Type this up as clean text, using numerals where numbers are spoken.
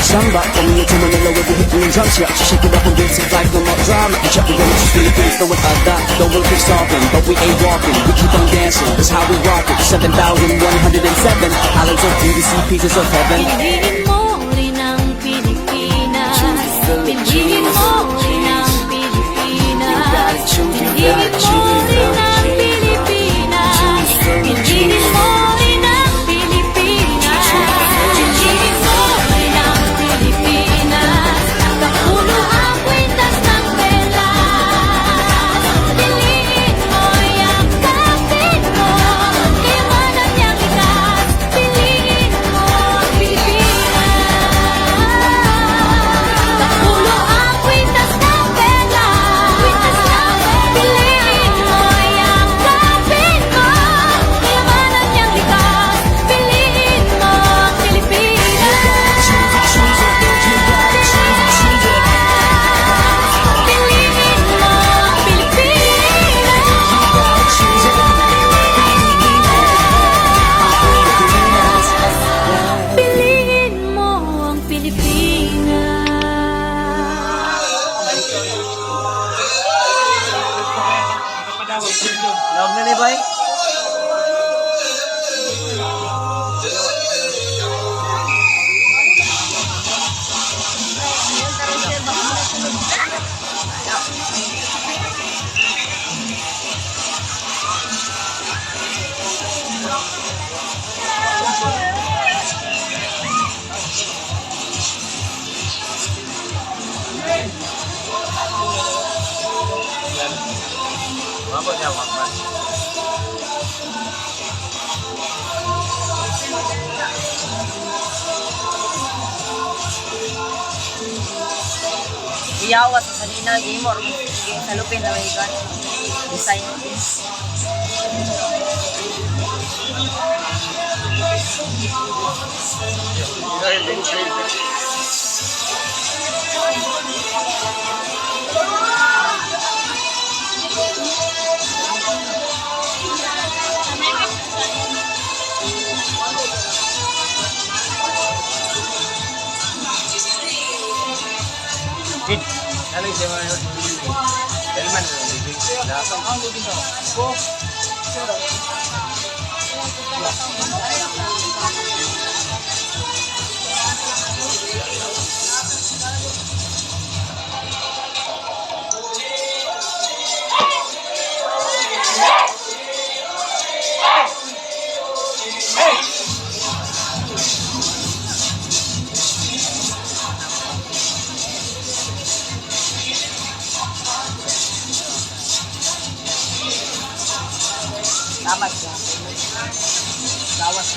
samba. Coming into Manila with the hitting and drums, yeah. Shake it up and dance it like no more drama. And check the way it's Philippines, know what I got. Don't work is talking, but we ain't walking. We keep on dancing, that's how we rock it. 7,107 islands of PVC, pieces of heaven. Piliin mo rin ang Pilipinas. Piliin mo rin ang Pilipinas. Piliin mo rin ang Pilipinas. Piliin mo rin ang Pilipinas. Piliin mo rin ang Pilipinas. Kapulo ang kwintas ng pelas. Piliin mo yung kapit mo. Iwanan niyang itas. Piliin mo ang Pilipinas. Kapulo ang kwintas ng pelas. Piliin mo yung kapit mo. Iwanan niyang itas. Piliin mo ang Pilipinas. Piliin mo ang Pilipinas. Piliin mo ang Pilipinas. Log na ni bay. Apa dia makan? Iyawa sa sanina, game or sa lupin na may gan. Design. Ano yung mga Elman Tamas ya. Tawas.